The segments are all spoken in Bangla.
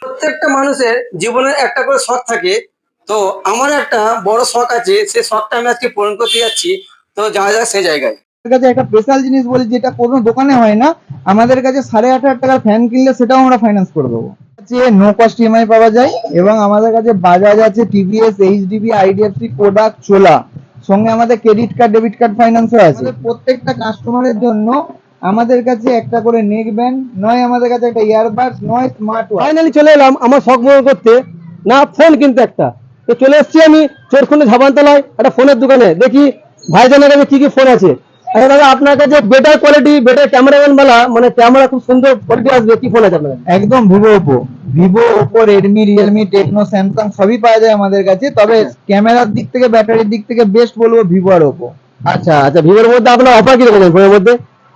প্রত্যেকটা মানুষের জীবনে একটা করে শখ থাকে। তো আমার একটা বড় শখ আছে, সেই শখটা আমি আজকে পূরণ করতে যাচ্ছি। তো যাওয়া যাক সেই জায়গায়। আমাদের কাছে একটা স্পেশাল জিনিস বলি, যেটা কোনো দোকানে হয় না। আমাদের কাছে 18,500 টাকার ফ্যান কিনলে সেটাও আমরা ফাইন্যান্স করে দেবো। নো কস্ট ইএমআই পাওয়া যায় এবং আমাদের কাছে বাজাজ আছে, টিভিএস, এইচডিবি, আইডিএফসি, কোডাক, চোলা, সঙ্গে আমাদের ক্রেডিট কার্ড, ডেবিট কার্ড ফাইন্যান্সও আছে। আমাদের প্রত্যেকটা কাস্টমারের জন্য আমাদের কাছে একটা করে নেক ব্যান্ড, নয় আমাদের কাছে একটা ইয়ারবাডস, নয় স্মার্ট ওয়াচ। ফাইনালি চলে এলাম আমার শখ পূরণ করতে, না ফোন কিনতে একটা। তো চলে এসেছি আমি চোরখুন্ডে ঝাপানতলায় একটা ফোনের দোকানে। দেখি ভাইজানের কাছে কি কি ফোন আছে। আচ্ছা দাদা, আপনার কাছে বেটার কোয়ালিটি, বেটার ক্যামেরাম্যান वाला, মানে ক্যামেরা খুব সুন্দর কোয়ালিটি আসবে, কি ফোন আছে আপনার কাছে? একদম Vivo Oppo Redmi Realme Tecno Samsung সবই পাওয়া যায় আমাদের কাছে। তবে ক্যামেরার দিক থেকে, ব্যাটারির দিক থেকে বেস্ট বলবো ভিভো আর ওপো। আচ্ছা আচ্ছা, ভিভোর মধ্যে আপনার অফার কি রেখেছেন ফোনের মধ্যে?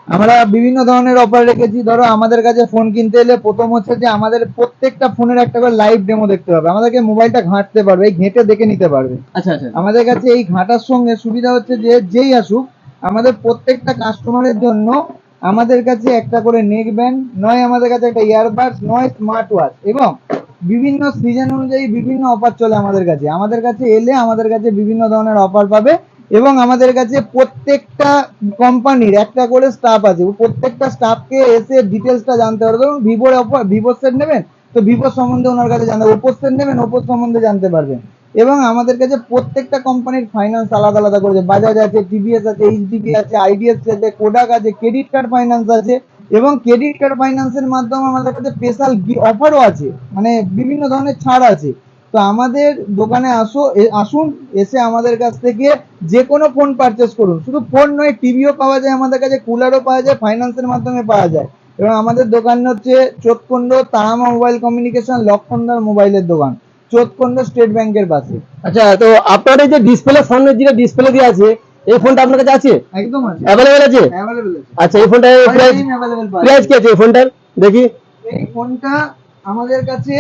আমরা বিভিন্ন ধরনের অফার রেখেছি। ধরো আমাদের কাছে ফোন কিনতে এলে প্রথম হচ্ছে যে আমাদের প্রত্যেকটা ফোনের একটা করে লাইভ ডেমো দেখতে হবে, আমাদেরকে মোবাইলটা ঘাঁটতে পারবে, এই ঘেঁটে দেখে নিতে পারবে। আচ্ছা আচ্ছা আমাদের কাছে এই ঘাঁটার সঙ্গে সুবিধা হচ্ছে যে যেই আসুক, আমাদের প্রত্যেকটা কাস্টমারের জন্য আমাদের কাছে একটা করে নেক ব্যান্ড, নয় আমাদের কাছে একটা ইয়ারবাডস, নয় স্মার্ট ওয়াচ, এবং বিভিন্ন সিজন অনুযায়ী বিভিন্ন অফার চলে আমাদের কাছে। আমাদের কাছে এলে আমাদের কাছে বিভিন্ন ধরনের অফার পাবে এবং আমাদের কাছে প্রত্যেকটা কোম্পানির একটা করে স্টাফ আছে, প্রত্যেকটা স্টাফকে এসে ডিটেলসটা জানতে পারবে। ধরুন ভিভোর অফার, ভিভোর সেট নেবেন তো ভিভোর সম্বন্ধে ওনার কাছে জানতে, ওপোর সেট নেবেন ওপোর সম্বন্ধে জানতে পারবেন। এবং আমাদের কাছে প্রত্যেকটা কোম্পানির ফাইন্যান্স আলাদা আলাদা করেছে, বাজাজ আছে, টিভিএস আছে, এইচডিবি আছে, আইডিএফসি আছে, কোডাক আছে, ক্রেডিট কার্ড ফাইন্যান্স আছে। এবং ক্রেডিট কার্ড ফাইন্যান্সের মাধ্যমে আমাদের কাছে স্পেশাল অফারও আছে, মানে বিভিন্ন ধরনের ছাড় আছে। তো আমাদের দোকানে আসুন, এসে আমাদের কাছ থেকে যে কোনো ফোন পারচেস করুন। শুধু ফোন নয়, টিভিও পাওয়া যায় আমাদের কাছে, কুলারও পাওয়া যায়, ফাইন্যান্সের মাধ্যমে পাওয়া যায়। এবং আমাদের দোকান হচ্ছে চোতকুণ্ড তারামা মোবাইল কমিউনিকেশন, লক্ষণদার মোবাইলের দোকান, চোতকুণ্ড স্টেট ব্যাংকের পাশে। আচ্ছা, তো আপনার এই যে ডিসপ্লে, সামনে যেটা ডিসপ্লে দিয়ে আছে, এই ফোনটা আপনার কাছে আছে? একদম আছে, অ্যাভেলেবেল আছে? অ্যাভেলেবেল আছে, আচ্ছা, এই ফোনটা প্রাইস, অ্যাভেলেবেল পাওয়া প্রাইস যায়। কি আছে এই ফোনটার দেখি? এই ফোনটা আমাদের কাছে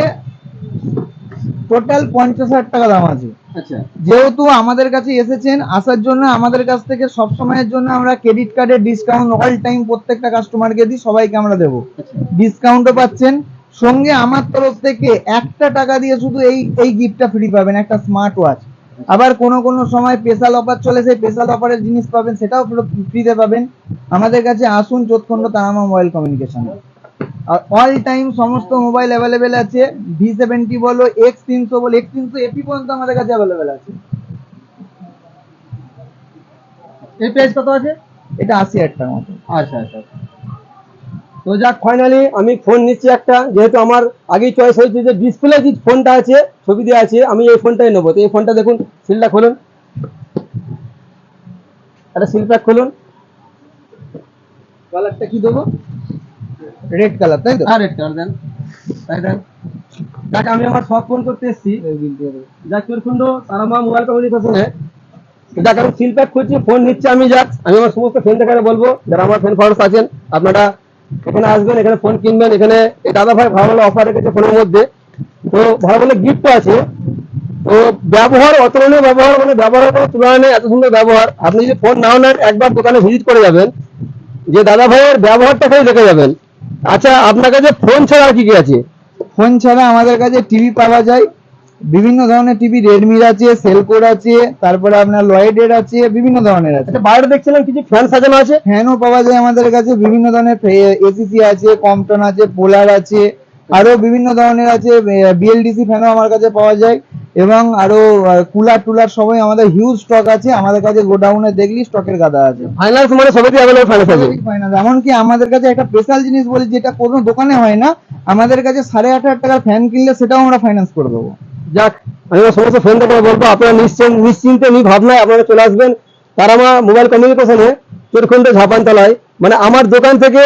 টোটাল 50,000 টাকা দাম আছে। আচ্ছা যেহেতু আমাদের কাছে এসেছেন, আসার জন্য আমাদের কাছ থেকে সব সময়ের জন্য আমরা ক্রেডিট কার্ডের ডিসকাউন্ট অল টাইম প্রত্যেকটা কাস্টমারকে দিই, সবাইকে আমরা দেবো। ডিসকাউন্টও পাচ্ছেন, সঙ্গে আমার তরফ থেকে 1 টাকা দিয়ে শুধু এই এই গিফটটা ফ্রি পাবেন, একটা স্মার্ট ওয়াচ। আবার কোনো কোনো সময় স্পেশাল অফার চলে, সেই স্পেশাল অফারের জিনিস পাবেন, সেটাও ফ্রিতে পাবেন। আমাদের কাছে আসুন, চোতখণ্ড তারামা মোবাইল কমিউনিকেশন। আর অল টাইম সমস্ত মোবাইল অ্যাভেলেবেল আছে, V70 বলো, X300 বলো, X300 এপি পর্যন্ত আমাদের কাছে অ্যাভেলেবেল আছে। এই প্রাইস কত আছে? এটা 80,000 টাকার মতো। আচ্ছা আচ্ছা, তো যাক, ফাইনালি আমি ফোন নিচ্ছি একটা, যেহেতু আমার আগেই চয়েস হয়েছে যে ডিসপ্লে যে ফোনটা আছে, ছবি দেওয়া আছে, আমি এই ফোনটাই নেবো। তো এই ফোনটা দেখুন, সিলটা খুলুন, একটা সিল প্যাক খুলুন। কালারটা কি দেবো? রেড কালার, তাই তো? হ্যাঁ, রেড কালার দেন, তাই দেন। যাক, আমি আমার শখ ফোন করতে এসেছি, যাক চোরখুন্ড তারামা মোবাইল কমিউনিকেশনে। যাক, আমি সিল প্যাক খুঁজছি, ফোন নিচ্ছে আমি। যাক, আমি আমার সমস্ত ফ্রেন্ড দেখানে বলবো, যারা আমার ফ্রেন্ড ফলোয়ার্স আছেন, আপনারা এখানে আসবেন, এখানে ফোন কিনবেন। এখানে এই দাদা ভাই ভালো ভালো অফার রেখেছে ফোনের মধ্যে, তো ভালো ভালো গিফটও আছে। তো ব্যবহার অতুলনীয় ব্যবহার, মানে ব্যবহারের কোনো তুলনা নেই, এত সুন্দর ব্যবহার। আপনি যদি ফোন নাও নেন, একবার দোকানে ভিজিট করে যাবেন, যে দাদা ভাইয়ের ব্যবহারটা খালি দেখে যাবেন। আচ্ছা, আপনার কাছে ফোন ছাড়া আর কি কি আছে? ফোন ছাড়া আমাদের কাছে টিভি পাওয়া যায়, বিভিন্ন ধরনের টিভি, রেডমির আছে, সেলকোর আছে, তারপরে আপনার লয়েডের আছে, বিভিন্ন ধরনের আছে। আচ্ছা, বাইরে দেখছিলাম কিছু ফ্যান সাজানো আছে। ফ্যানও পাওয়া যায় আমাদের কাছে, বিভিন্ন ধরনের এসিসি আছে, কম্পটন আছে, পোলার আছে, আরো বিভিন্ন ধরনের আছে। বিএলডিসি ফ্যানও আমার কাছে পাওয়া যায় এবং আরো কুলার টুলার সবই আমাদের হিউজ স্টক আছে। আমাদের কাছে গোডাউনে দেখলি স্টকের গাদা আছে। ফাইনান্স মানে সবাই অ্যাভেলেবল ফাইনান্স আছে। এমনকি আমাদের কাছে একটা স্পেশাল জিনিস বলি, যেটা কোনো দোকানে হয় না। আমাদের কাছে 18,500 টাকার ফ্যান কিনলে সেটাও আমরা ফাইন্যান্স করে দেবো। যাক, আমি আমার সমস্ত ফ্রেন্ডদেরকে বলবো, আপনারা নিশ্চিন্তে নির্ভাবনায় আপনারা চলে আসবেন তারামা মোবাইল কমিউনিকেশনে, চোরখুন্ড ঝাপানতলায়। মানে আমার দোকান থেকে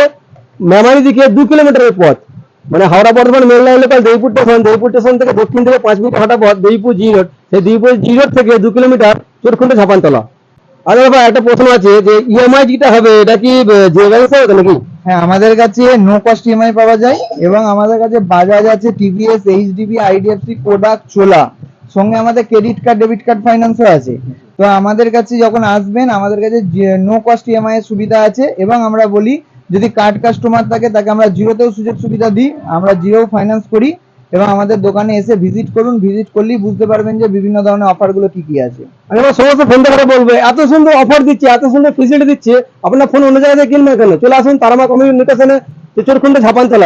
মেমারি দিকে 2 কিলোমিটারের পথ, মানে Howrah Bardhaman mail line local Deipur station, Deipur station থেকে দক্ষিণ থেকে 5 মিনিট হাঁটা পথ দেইপুর জি রোড, সেই দেইপুর জি রোড থেকে 2 কিলোমিটার চোরখুন্ড ঝাপানতলা। আরে বাবা, একটা প্রশ্ন আছে, যে ইএমআই যেটা হবে, এটা কি যে ব্যবস্থা হবে নাকি? হ্যাঁ, আমাদের কাছে নো কস্ট ইএমআই পাওয়া যায় এবং আমাদের কাছে বাজাজ আছে, টিভিএস, এইচডিবি, আইডিএফসি, কোডাক, চোলা, সঙ্গে আমাদের ক্রেডিট কার্ড, ডেবিট কার্ড ফাইন্যান্সও আছে। তো আমাদের কাছে যখন আসবেন, আমাদের কাছে নো কস্ট ইএমআই এর সুবিধা আছে এবং আমরা বলি যদি কার্ড কাস্টমার থাকে তাকে আমরা জিরোতেও সুযোগ সুবিধা দিই, আমরা জিরো ফাইন্যান্স করি। এবং আমাদের দোকানে এসে ভিজিট করুন, ভিজিট করলেই বুঝতে পারবেন যে বিভিন্ন ধরনের অফারগুলো কি কি আছে। আমি আমার সমস্ত ফোন দেখাতে বলবো, এত সুন্দর অফার দিচ্ছে, এত সুন্দর ফেসিলিটি দিচ্ছে, আপনার ফোন অন্য জায়গায় কিনবে কেন? চলে আসুন তারামা কমিউনিকেশনে, চোরখুন্ডে ঝাপানতলা।